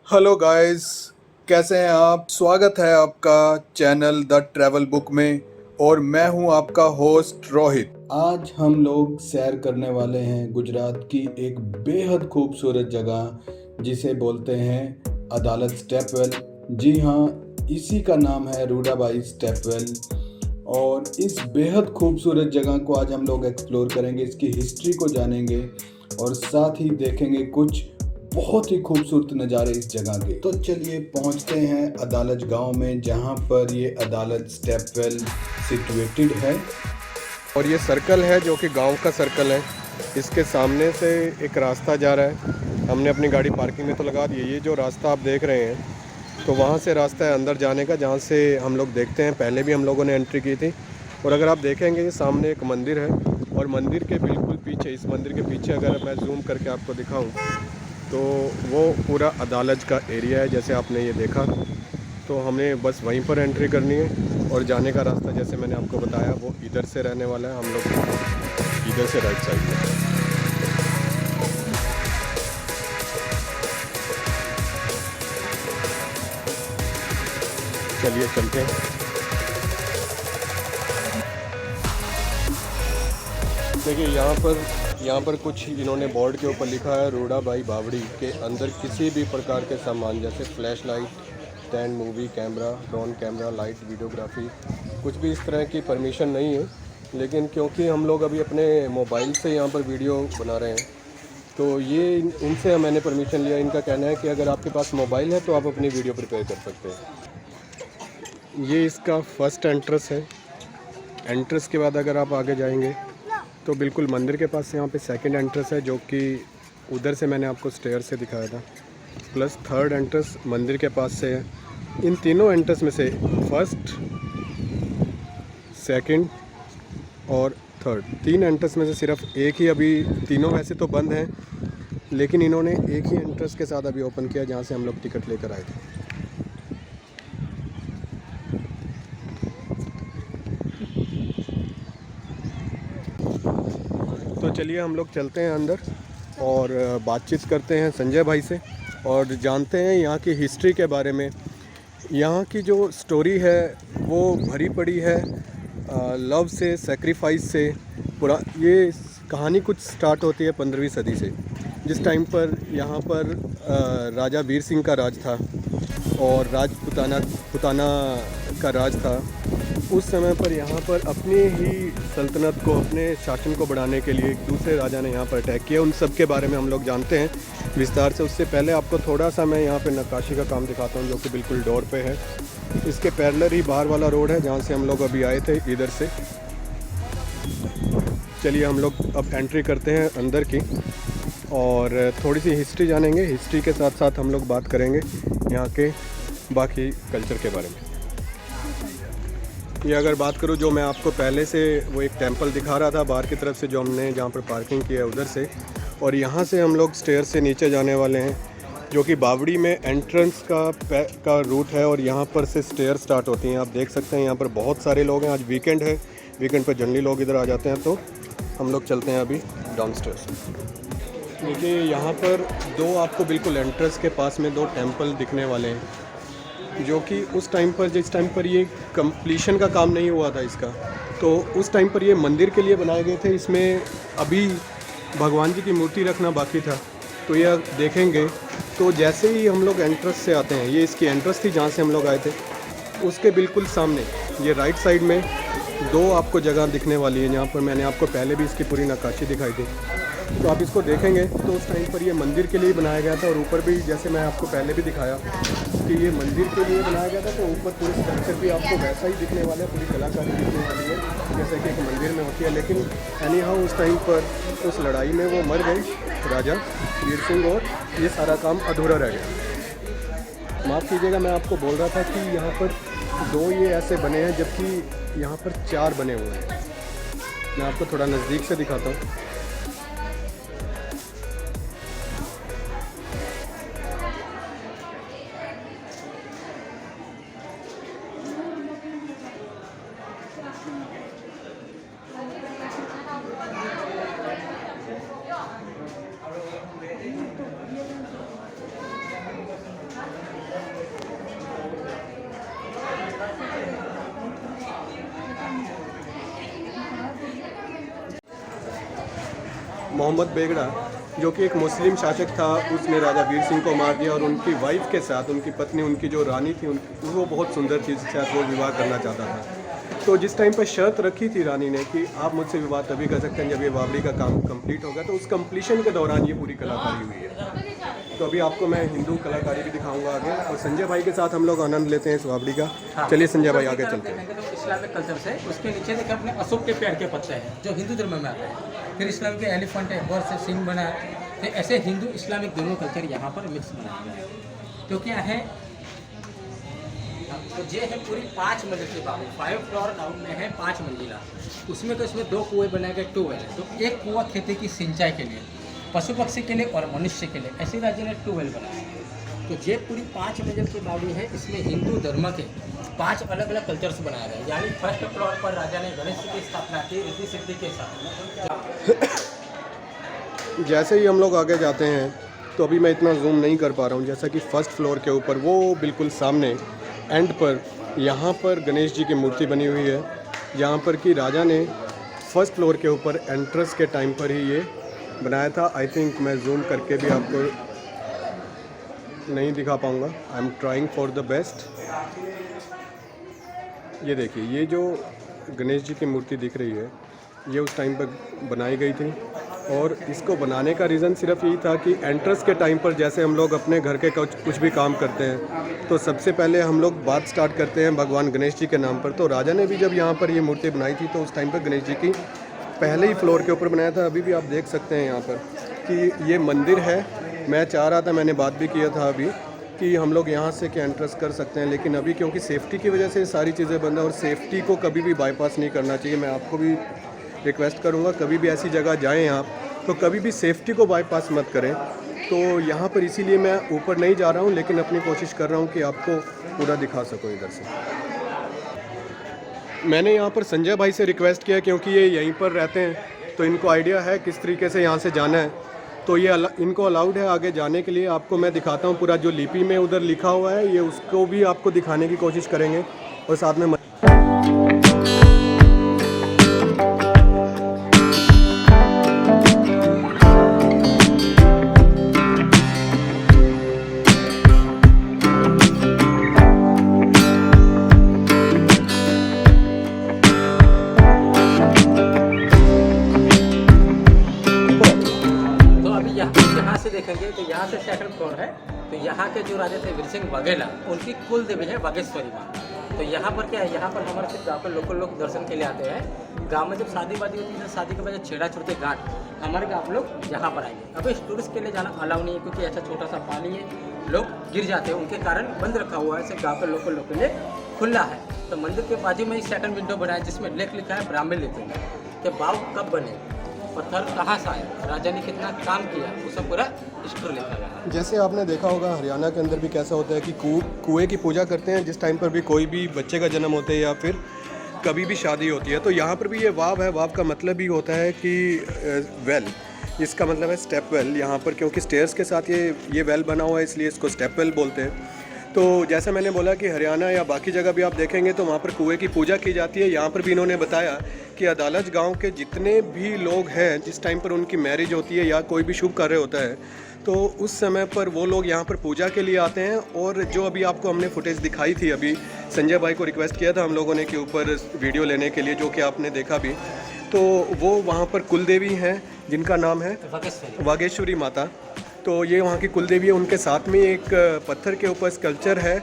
Hello guys, कैसे हैं आप। स्वागत है आपका चैनल द ट्रैवल बुक में और मैं हूं आपका होस्ट रोहित। आज हम लोग सैर करने वाले हैं गुजरात की एक बेहद खूबसूरत जगह जिसे बोलते हैं अदालत स्टेपवेल। जी हाँ, इसी का नाम है रूडाबाई स्टेपवेल। और इस बेहद खूबसूरत जगह को आज हम लोग एक्सप्लोर करेंगे, इसकी हिस्ट्री को जानेंगे और साथ ही देखेंगे कुछ बहुत ही खूबसूरत नज़ारे इस जगह के। तो चलिए पहुंचते हैं अदालत गांव में, जहां पर ये अदालत स्टेपवेल सिचुएटेड है। और ये सर्कल है जो कि गांव का सर्कल है। इसके सामने से एक रास्ता जा रहा है। हमने अपनी गाड़ी पार्किंग में तो लगा दी है। ये जो रास्ता आप देख रहे हैं तो वहाँ से रास्ता है अंदर जाने का, जहाँ से हम लोग देखते हैं। पहले भी हम लोगों ने एंट्री की थी। और अगर आप देखेंगे ये सामने एक मंदिर है और मंदिर के बिल्कुल पीछे, इस मंदिर के पीछे अगर मैं जूम करके आपको दिखाऊं तो वो पूरा अदालत का एरिया है। जैसे आपने ये देखा तो हमें बस वहीं पर एंट्री करनी है और जाने का रास्ता जैसे मैंने आपको बताया वो इधर से रहने वाला है। हम लोग इधर से राइट साइड में। चलिए चलते हैं। देखिए यहाँ पर कुछ इन्होंने बोर्ड के ऊपर लिखा है रूडाबाई बावड़ी के अंदर किसी भी प्रकार के सामान जैसे flash light, stand, movie camera, drone camera, light, videography, कुछ भी इस तरह की परमिशन नहीं है। लेकिन क्योंकि हम लोग अभी अपने मोबाइल से यहाँ पर वीडियो बना रहे हैं तो ये इनसे मैंने परमिशन लिया। इनका कहना है कि अगर आपके पास मोबाइल है तो आप अपनी वीडियो प्रिपेयर कर सकते हैं। ये इसका फर्स्ट एंट्रेंस है। एंट्रेंस के बाद अगर आप आगे जाएंगे तो बिल्कुल मंदिर के पास यहाँ पे सेकंड एंट्रेंस है, जो कि उधर से मैंने आपको स्टेयर से दिखाया था। प्लस थर्ड एंट्रेंस मंदिर के पास से है। इन तीनों एंट्रेंस में से फर्स्ट, सेकंड और थर्ड, तीन एंट्रेंस में से सिर्फ एक ही अभी, तीनों वैसे तो बंद हैं लेकिन इन्होंने एक ही एंट्रेंस के साथ अभी ओपन किया जहाँ से हम लोग टिकट लेकर आए थे। तो चलिए हम लोग चलते हैं अंदर और बातचीत करते हैं संजय भाई से और जानते हैं यहाँ की हिस्ट्री के बारे में। यहाँ की जो स्टोरी है वो भरी पड़ी है लव से, सेक्रीफाइस से। पूरा ये कहानी कुछ स्टार्ट होती है 15वीं सदी से, जिस टाइम पर यहाँ पर राजा वीर सिंह का राज था और पुताना का राज था। उस समय पर यहाँ पर अपनी ही सल्तनत को, अपने शासन को बढ़ाने के लिए एक दूसरे राजा ने यहाँ पर अटैक किया। उन सब के बारे में हम लोग जानते हैं विस्तार से। उससे पहले आपको थोड़ा सा मैं यहाँ पे नक्काशी का काम दिखाता हूँ जो कि बिल्कुल डोर पे है। इसके पैरेलल ही बाहर वाला रोड है जहाँ से हम लोग अभी आए थे, इधर से। चलिए हम लोग अब एंट्री करते हैं अंदर की और थोड़ी सी हिस्ट्री जानेंगे। हिस्ट्री के साथ साथ हम लोग बात करेंगे यहाँ के बाकी कल्चर के बारे में। ये अगर बात करूँ, जो मैं आपको पहले से वो एक टेंपल दिखा रहा था बाहर की तरफ से, जो हमने जहाँ पर पार्किंग की है उधर से, और यहाँ से हम लोग स्टेयर से नीचे जाने वाले हैं जो कि बावड़ी में एंट्रेंस का रूट है। और यहाँ पर से स्टेयर स्टार्ट होती हैं। आप देख सकते हैं यहाँ पर बहुत सारे लोग हैं। आज वीकेंड है, वीकेंड पर जनरली लोग इधर आ जाते हैं। तो हम लोग चलते हैं अभी डाउन स्टेयर्स। देखिए यहाँ पर दो आपको बिल्कुल एंट्रेंस के पास में दो टेम्पल दिखने वाले हैं, जो कि उस टाइम पर, जिस टाइम पर ये कंप्लीशन का काम नहीं हुआ था इसका, तो उस टाइम पर ये मंदिर के लिए बनाए गए थे। इसमें अभी भगवान जी की मूर्ति रखना बाकी था। तो ये देखेंगे तो जैसे ही हम लोग एंट्रेंस से आते हैं, ये इसकी एंट्रेंस थी जहाँ से हम लोग आए थे, उसके बिल्कुल सामने ये राइट साइड में दो आपको जगह दिखने वाली है, जहाँ पर मैंने आपको पहले भी इसकी पूरी नक्काशी दिखाई थी। तो आप इसको देखेंगे तो उस टाइम पर ये मंदिर के लिए बनाया गया था। और ऊपर भी, जैसे मैं आपको पहले भी दिखाया कि ये मंदिर के लिए बनाया गया था, तो ऊपर पूरी स्ट्रक्चर भी आपको वैसा ही दिखने वाला है, पूरी कलाकारी दिखने वाली है जैसे कि एक मंदिर में होती है। लेकिन एनी हाउ उस टाइम पर उस लड़ाई में वो मर गए राजा वीर सिंह, और ये सारा काम अधूरा रह गया। माफ़ कीजिएगा, मैं आपको बोल रहा था कि यहाँ पर दो ये ऐसे बने हैं जबकि यहाँ पर चार बने हुए हैं। मैं आपको थोड़ा नज़दीक से दिखाता हूँ। मोहम्मद बेगड़ा, जो कि एक मुस्लिम शासक था, उसने राजा वीर सिंह को मार दिया और उनकी वाइफ के साथ, उनकी पत्नी, उनकी जो रानी थी, वो बहुत सुंदर थी, जिसके साथ वो विवाह करना चाहता था। तो जिस टाइम पर शर्त रखी थी रानी ने कि आप मुझसे विवाह तभी कर सकते हैं जब ये बावड़ी का काम कंप्लीट होगा, तो उस कंप्लीशन के दौरान ये पूरी कलाकारी हुई है। तो अभी आपको मैं हिंदू कलाकारी भी दिखाऊंगा आगे, और संजय भाई के साथ हम लोग आनंद लेते हैं इस बावड़ी का। चलिए संजय भाई आगे चलते हैं। तो इस्लामिक कल्चर से उसके नीचे देखिए अपने अशोक के पेड़ के पत्ते हैं जो हिंदू धर्म में आता है। फिर इस्लाम के एलिफेंट है, बर्ड से सिंह बना है। तो ऐसे हिंदू इस्लामिक दोनों कल्चर यहाँ पर मिक्स बनाया गया है। तो क्या है, तो ये है पूरी 5 मंजिल की बावड़ी। 5 फ्लोर टाउन में है, 5 मंजिला। उसमें तो इसमें 2 कुएं बनाए गए, ट्यूबवेल है। तो एक कुआं खेती की सिंचाई के लिए, पशु पक्षी के लिए और मनुष्य के लिए, ऐसे राज्य ने ट्यूबवेल बनाया। तो ये पूरी 5 मंजिल की बावड़ी है। इसमें हिंदू धर्म के 5 अलग अलग कल्चर्स बनाए गए। यानी फर्स्ट फ्लोर पर राजा ने गणेश जी की स्थापना की रिद्धि सिद्धि के साथ। जैसे ही हम लोग आगे जाते हैं तो अभी मैं इतना जूम नहीं कर पा रहा हूँ, जैसा कि फर्स्ट फ्लोर के ऊपर वो बिल्कुल सामने एंड पर यहाँ पर गणेश जी की मूर्ति बनी हुई है, जहाँ पर कि राजा ने फर्स्ट फ्लोर के ऊपर एंट्रेंस के टाइम पर ही ये बनाया था। आई थिंक मैं जूम करके भी आपको नहीं दिखा पाऊँगा। I am trying for the best. ये देखिए, ये जो गणेश जी की मूर्ति दिख रही है, ये उस टाइम पर बनाई गई थी, और इसको बनाने का रीज़न सिर्फ यही था कि एंट्रेंस के टाइम पर जैसे हम लोग अपने घर के कुछ भी काम करते हैं तो सबसे पहले हम लोग बात स्टार्ट करते हैं भगवान गणेश जी के नाम पर। तो राजा ने भी जब यहाँ पर ये मूर्ति बनाई थी तो उस टाइम पर गणेश जी की पहले ही फ्लोर के ऊपर बनाया था। अभी भी आप देख सकते हैं यहाँ पर कि ये मंदिर है। मैं चाह रहा था, मैंने बात भी किया था अभी, कि हम लोग यहाँ से क्या एंट्रेंस कर सकते हैं, लेकिन अभी क्योंकि सेफ़्टी की वजह से सारी चीज़ें बंद है, और सेफ़्टी को कभी भी बाईपास नहीं करना चाहिए। मैं आपको भी रिक्वेस्ट करूँगा, कभी भी ऐसी जगह जाएं आप तो कभी भी सेफ़्टी को बाईपास मत करें। तो यहाँ पर इसीलिए मैं ऊपर नहीं जा रहा हूँ, लेकिन अपनी कोशिश कर रहा हूँ कि आपको पूरा दिखा सकूँ इधर से। मैंने यहाँ पर संजय भाई से रिक्वेस्ट किया क्योंकि ये यहीं पर रहते हैं, तो इनको आइडिया है किस तरीके से यहाँ से जाना है। तो ये इनको अलाउड है आगे जाने के लिए। आपको मैं दिखाता हूँ पूरा जो लिपि में उधर लिखा हुआ है, ये उसको भी आपको दिखाने की कोशिश करेंगे, और साथ में देखेंगे तो यहाँ से सेकंड फ्लोर है। तो यहाँ के जो राजा थे वीर सिंह वाघेला, उनकी कुल देवी है बागेश्वरी माँ। तो यहाँ पर क्या है, यहाँ पर हमारे सिर्फ गाँव के लोकल लोग दर्शन के लिए आते हैं। गांव में जब शादी वादी होती है तो शादी के बाद छेड़ा छुड़ते घाट, हमारे गाँव लोग यहाँ पर आएंगे। अभी टूरिस्ट के लिए जाना अलाउ नहीं है, क्योंकि ऐसा छोटा सा पानी है, लोग गिर जाते हैं, उनके कारण बंद रखा हुआ है। सिर्फ गाँव के लोकल लोग के लिए खुला है। तो मंदिर के बाजू में ही सेकंड विंडो बनाया जिसमें लेख लिखा है ब्राह्मण लिपि में कि बाव कब बने, पत्थर कहाँ से आया, राजा ने कितना काम किया, उसमें पूरा हिस्ट्री लिखा गया है। जैसे आपने देखा होगा हरियाणा के अंदर भी कैसा होता है कि कुएं की पूजा करते हैं जिस टाइम पर भी कोई भी बच्चे का जन्म होता है या फिर कभी भी शादी होती है। तो यहाँ पर भी ये वाव है। वाव का मतलब भी होता है कि वेल, इसका मतलब है स्टेप वेल यहाँ पर, क्योंकि स्टेयर्स के साथ ये वेल बना हुआ है, इसलिए इसको स्टेप वेल बोलते हैं। तो जैसा मैंने बोला कि हरियाणा या बाकी जगह भी आप देखेंगे तो वहाँ पर कुएं की पूजा की जाती है। यहाँ पर भी इन्होंने बताया कि अदालत गांव के जितने भी लोग हैं, जिस टाइम पर उनकी मैरिज होती है या कोई भी शुभ कार्य होता है, तो उस समय पर वो लोग यहाँ पर पूजा के लिए आते हैं। और जो अभी आपको हमने फुटेज दिखाई थी, अभी संजय भाई को रिक्वेस्ट किया था हम लोगों ने कि ऊपर वीडियो लेने के लिए, जो कि आपने देखा भी, तो वो वहाँ पर कुल देवी हैं जिनका नाम है वागेश्वरी माता। तो ये वहाँ की कुल देवी है। उनके साथ में एक पत्थर के ऊपर स्कल्पचर है,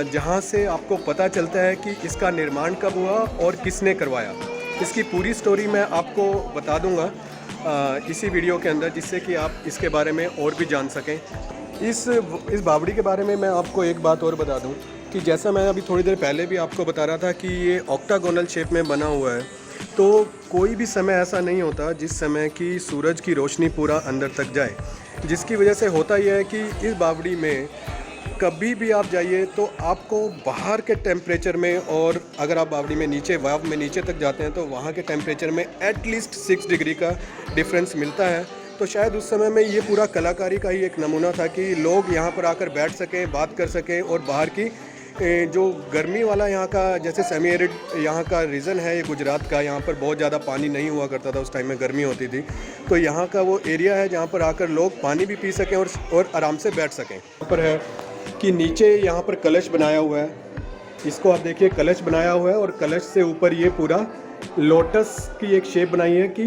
जहाँ से आपको पता चलता है कि इसका निर्माण कब हुआ और किसने करवाया। इसकी पूरी स्टोरी मैं आपको बता दूंगा इसी वीडियो के अंदर, जिससे कि आप इसके बारे में और भी जान सकें। इस बावड़ी के बारे में मैं आपको एक बात और बता दूं कि जैसा मैं अभी थोड़ी देर पहले भी आपको बता रहा था कि ये ऑक्टागोनल शेप में बना हुआ है। तो कोई भी समय ऐसा नहीं होता जिस समय कि सूरज की रोशनी पूरा अंदर तक जाए, जिसकी वजह से होता यह है कि इस बावड़ी में कभी भी आप जाइए तो आपको बाहर के टेम्परेचर में, और अगर आप बावड़ी में नीचे वाव में नीचे तक जाते हैं तो वहाँ के टेम्परेचर में एटलीस्ट 6 डिग्री का डिफरेंस मिलता है। तो शायद उस समय में ये पूरा कलाकारी का ही एक नमूना था कि लोग यहाँ पर आकर बैठ सकें, बात कर सकें और बाहर की जो गर्मी वाला यहाँ का जैसे सेमी एरिड यहाँ का रीजन है ये गुजरात का, यहाँ पर बहुत ज़्यादा पानी नहीं हुआ करता था, उस टाइम में गर्मी होती थी, तो यहाँ का वो एरिया है जहाँ पर आकर लोग पानी भी पी सकें और आराम से बैठ सकें। यहाँ पर है कि नीचे यहाँ पर कलश बनाया हुआ है, इसको आप देखिए कलश बनाया हुआ है और कलश से ऊपर ये पूरा लोटस की एक शेप बनाई है कि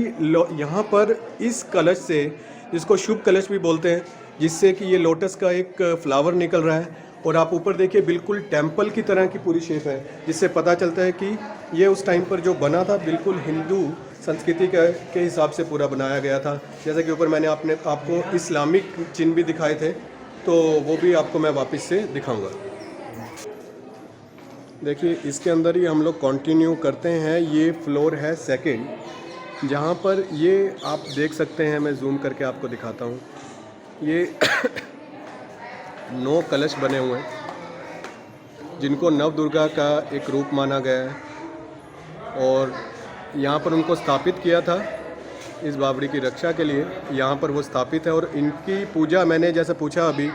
यहाँ पर इस कलश से, जिसको शुभ कलश भी बोलते हैं, जिससे कि ये लोटस का एक फ्लावर निकल रहा है। और आप ऊपर देखिए बिल्कुल टेंपल की तरह की पूरी शेप है, जिससे पता चलता है कि ये उस टाइम पर जो बना था बिल्कुल हिंदू संस्कृति के हिसाब से पूरा बनाया गया था। जैसे कि ऊपर मैंने आपको इस्लामिक चिन्ह भी दिखाए थे, तो वो भी आपको मैं वापस से दिखाऊंगा। देखिए इसके अंदर ही हम लोग कंटिन्यू करते हैं। ये फ्लोर है सेकंड, जहाँ पर ये आप देख सकते हैं, मैं जूम करके आपको दिखाता हूँ। ये 9 कलश बने हुए हैं जिनको नव दुर्गा का एक रूप माना गया है और यहाँ पर उनको स्थापित किया था इस बावड़ी की रक्षा के लिए। यहाँ पर वो स्थापित है और इनकी पूजा, मैंने जैसे पूछा अभी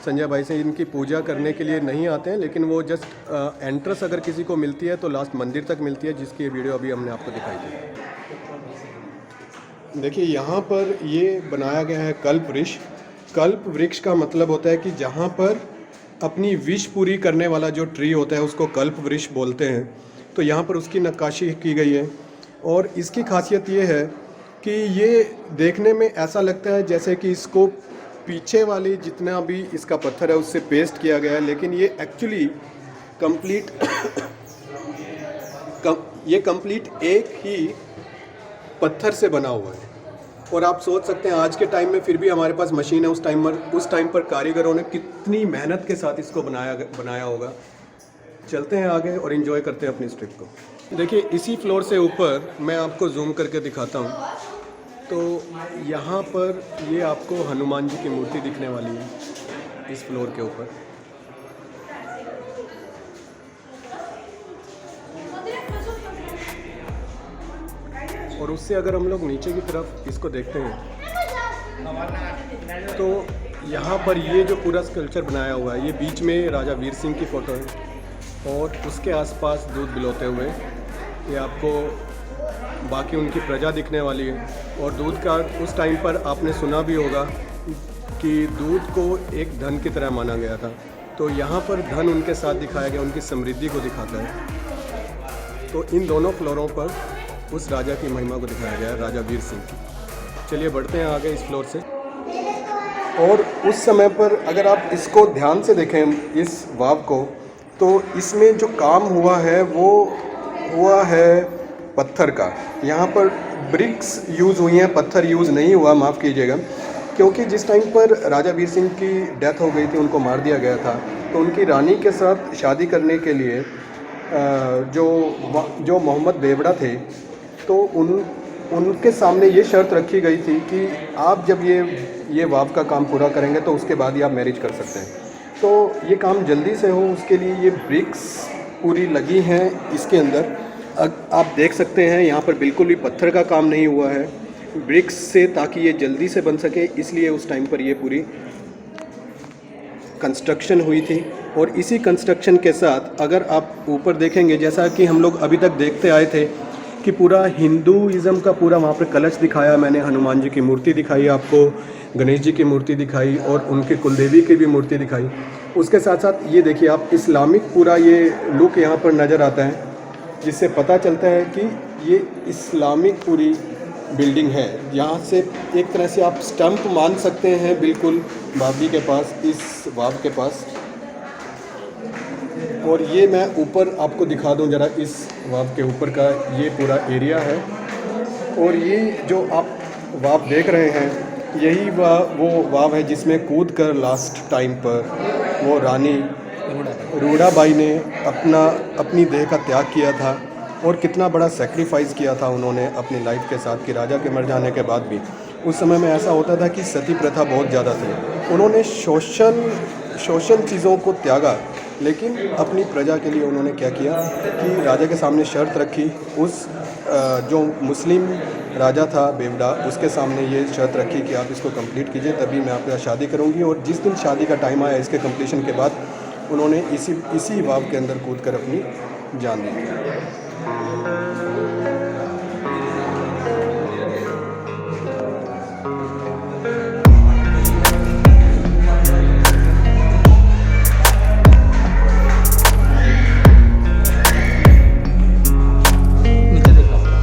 संजय भाई से, इनकी पूजा करने के लिए नहीं आते हैं, लेकिन वो जस्ट एंट्रेंस अगर किसी को मिलती है तो लास्ट मंदिर तक मिलती है, जिसकी वीडियो अभी हमने आपको दिखाई थी। देखिए यहाँ पर ये बनाया गया है कल्प वृक्ष। कल्प वृक्ष का मतलब होता है कि जहाँ पर अपनी विश पूरी करने वाला जो ट्री होता है उसको कल्प वृक्ष बोलते हैं। तो यहाँ पर उसकी नक्काशी की गई है और इसकी खासियत ये है कि ये देखने में ऐसा लगता है जैसे कि इसको पीछे वाली जितना भी इसका पत्थर है उससे पेस्ट किया गया है, लेकिन ये एक्चुअली कंप्लीट एक ही पत्थर से बना हुआ है। और आप सोच सकते हैं आज के टाइम में फिर भी हमारे पास मशीन है, उस टाइम पर कारीगरों ने कितनी मेहनत के साथ इसको बनाया होगा। चलते हैं आगे और एंजॉय करते हैं अपनी इस ट्रिप को। देखिए इसी फ्लोर से ऊपर मैं आपको जूम करके दिखाता हूँ, तो यहाँ पर ये आपको हनुमान जी की मूर्ति दिखने वाली है इस फ्लोर के ऊपर। और उससे अगर हम लोग नीचे की तरफ इसको देखते हैं तो यहाँ पर ये जो पूरा स्कल्पचर बनाया हुआ है, ये बीच में राजा वीर सिंह की फ़ोटो है और उसके आसपास दूध बिलोते हुए ये आपको बाकी उनकी प्रजा दिखने वाली है। और दूध का उस टाइम पर आपने सुना भी होगा कि दूध को एक धन की तरह माना गया था, तो यहाँ पर धन उनके साथ दिखाया गया, उनकी समृद्धि को दिखाता है। तो इन दोनों फ्लोरों पर उस राजा की महिमा को दिखाया गया है, राजा वीर सिंह की। चलिए बढ़ते हैं आगे इस फ्लोर से। और उस समय पर अगर आप इसको ध्यान से देखें इस वाव को, तो इसमें जो काम हुआ है वो हुआ है पत्थर का। यहाँ पर ब्रिक्स यूज़ हुई हैं, पत्थर यूज़ नहीं हुआ, माफ़ कीजिएगा, क्योंकि जिस टाइम पर राजा वीर सिंह की डेथ हो गई थी, उनको मार दिया गया था, तो उनकी रानी के साथ शादी करने के लिए जो मोहम्मद बेवड़ा थे, तो उनके सामने ये शर्त रखी गई थी कि आप जब ये वाव का काम पूरा करेंगे तो उसके बाद ही आप मैरिज कर सकते हैं। तो ये काम जल्दी से हो उसके लिए ये ब्रिक्स पूरी लगी हैं इसके अंदर। आप देख सकते हैं यहाँ पर बिल्कुल भी पत्थर का काम नहीं हुआ है ब्रिक्स से, ताकि ये जल्दी से बन सके, इसलिए उस टाइम पर ये पूरी कंस्ट्रक्शन हुई थी। और इसी कंस्ट्रक्शन के साथ अगर आप ऊपर देखेंगे, जैसा कि हम लोग अभी तक देखते आए थे कि पूरा हिंदुइज़्म का पूरा वहाँ पर कलश दिखाया मैंने, हनुमान जी की मूर्ति दिखाई आपको, गणेश जी की मूर्ति दिखाई और उनके कुलदेवी की भी मूर्ति दिखाई। उसके साथ साथ ये देखिए आप इस्लामिक पूरा ये लुक यहाँ पर नज़र आता है, जिससे पता चलता है कि ये इस्लामिक पूरी बिल्डिंग है। यहाँ से एक तरह से आप स्टंप मान सकते हैं बिल्कुल बावड़ी के पास, इस वाव के पास। और ये मैं ऊपर आपको दिखा दूं जरा, इस वाव के ऊपर का ये पूरा एरिया है। और ये जो आप वाव देख रहे हैं, यही वो वाव है जिसमें कूद कर लास्ट टाइम पर वो रानी रूड़ाबाई ने अपनी देह का त्याग किया था। और कितना बड़ा सेक्रीफाइस किया था उन्होंने अपनी लाइफ के साथ, कि राजा के मर जाने के बाद भी उस समय में ऐसा होता था कि सती प्रथा बहुत ज़्यादा थी। उन्होंने सोशल चीज़ों को त्यागा, लेकिन अपनी प्रजा के लिए उन्होंने क्या किया कि राजा के सामने शर्त रखी, उस जो मुस्लिम राजा था बेवड़ा, उसके सामने ये शर्त रखी कि आप इसको कंप्लीट कीजिए, तभी मैं आपके साथ शादी करूंगी। और जिस दिन शादी का टाइम आया, इसके कंप्लीशन के बाद उन्होंने इसी वाव के अंदर कूद कर अपनी जान दी थी। नीचे देखना होगा।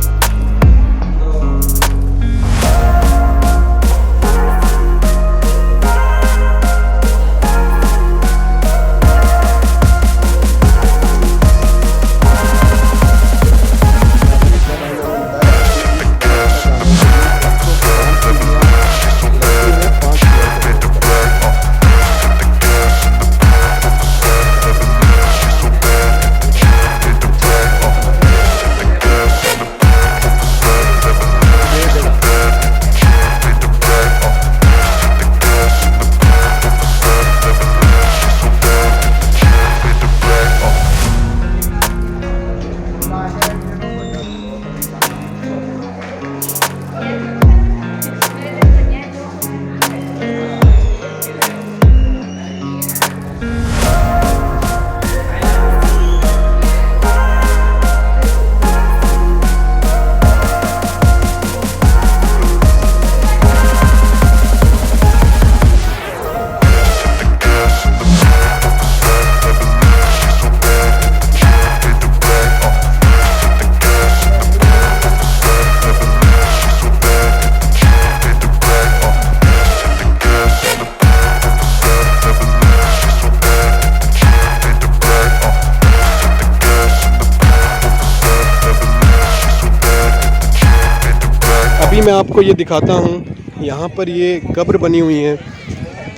अभी मैं आपको ये दिखाता हूँ, यहाँ पर ये कब्र बनी हुई है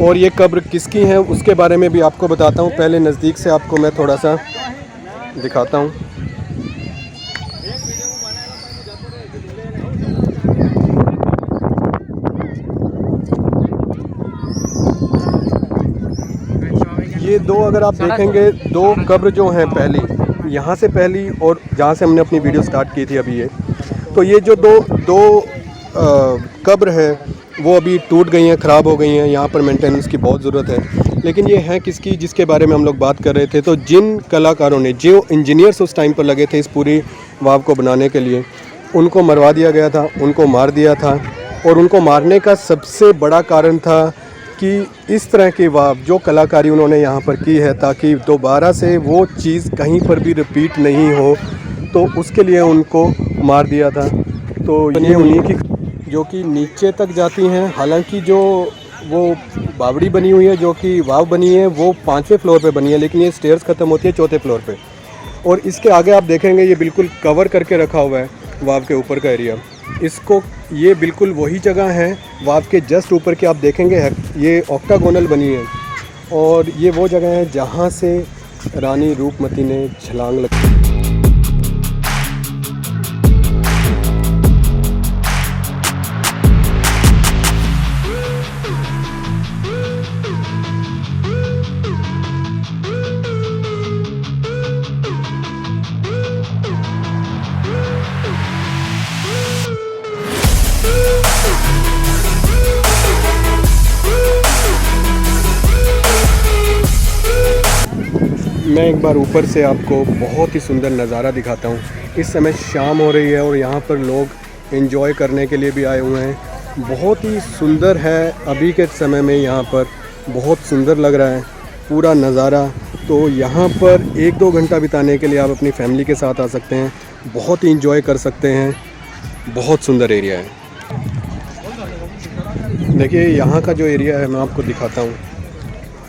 और ये कब्र किसकी है उसके बारे में भी आपको बताता हूँ। पहले नज़दीक से आपको मैं थोड़ा सा दिखाता हूँ। ये दो अगर आप देखेंगे, दो कब्र जो हैं पहली, यहाँ से पहली और जहाँ से हमने अपनी वीडियो स्टार्ट की थी अभी, ये तो ये जो दो कब्र है वो अभी टूट गई हैं, ख़राब हो गई हैं। यहाँ पर मेंटेनेंस की बहुत ज़रूरत है। लेकिन ये है किसकी, जिसके बारे में हम लोग बात कर रहे थे, तो जिन कलाकारों ने, जो इंजीनियर्स उस टाइम पर लगे थे इस पूरी वाव को बनाने के लिए, उनको मरवा दिया गया था, उनको मार दिया था। और उनको मारने का सबसे बड़ा कारण था कि इस तरह की वाव जो कलाकारी उन्होंने यहाँ पर की है, ताकि दोबारा से वो चीज़ कहीं पर भी रिपीट नहीं हो, तो उसके लिए उनको मार दिया था। तो ये उन्हीं की जो कि नीचे तक जाती हैं। हालांकि जो वो बावड़ी बनी हुई है, जो कि वाव बनी है, वो 5वें फ्लोर पे बनी है, लेकिन ये स्टेयर्स ख़त्म होती है 4थे फ्लोर पे। और इसके आगे आप देखेंगे ये बिल्कुल कवर करके रखा हुआ है वाव के ऊपर का एरिया। इसको, ये बिल्कुल वही जगह है वाव के जस्ट ऊपर के, आप देखेंगे ये ऑक्टागोनल बनी है और ये वो जगह है जहाँ से रानी रूपमती ने छलांग लगाई। मैं एक बार ऊपर से आपको बहुत ही सुंदर नज़ारा दिखाता हूँ। इस समय शाम हो रही है और यहाँ पर लोग एंजॉय करने के लिए भी आए हुए हैं। बहुत ही सुंदर है अभी के समय में, यहाँ पर बहुत सुंदर लग रहा है पूरा नज़ारा। तो यहाँ पर 1-2 घंटा बिताने के लिए आप अपनी फैमिली के साथ आ सकते हैं, बहुत ही एंजॉय कर सकते हैं। बहुत सुंदर एरिया है। देखिए यहाँ का जो एरिया है मैं आपको दिखाता हूँ।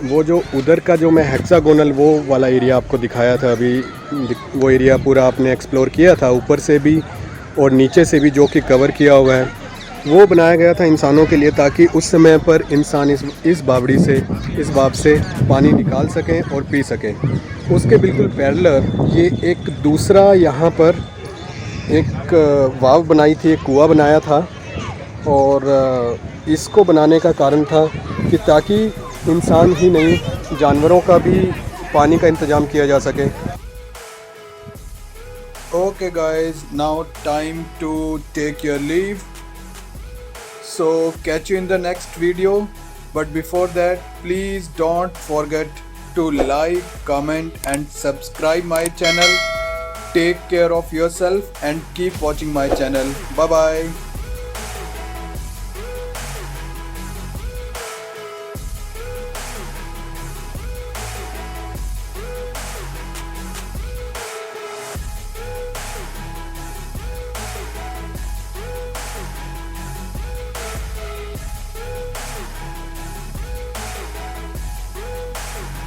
वो जो उधर का जो मैं हेक्सागोनल वो वाला एरिया आपको दिखाया था अभी, वो एरिया पूरा आपने एक्सप्लोर किया था ऊपर से भी और नीचे से भी, जो कि कवर किया हुआ है। वो बनाया गया था इंसानों के लिए, ताकि उस समय पर इंसान इस बावड़ी से, इस बाव से पानी निकाल सकें और पी सकें। उसके बिल्कुल पैरेलल ये एक दूसरा यहाँ पर एक वाव बनाई थी, एक कुआं बनाया था। और इसको बनाने का कारण था कि ताकि इंसान ही नहीं, जानवरों का भी पानी का इंतज़ाम किया जा सके। Okay guys, now time to take your leave. So catch you in the next video. But before that, please don't forget to like, comment and subscribe my channel. Take care of yourself and keep watching my channel. Bye bye.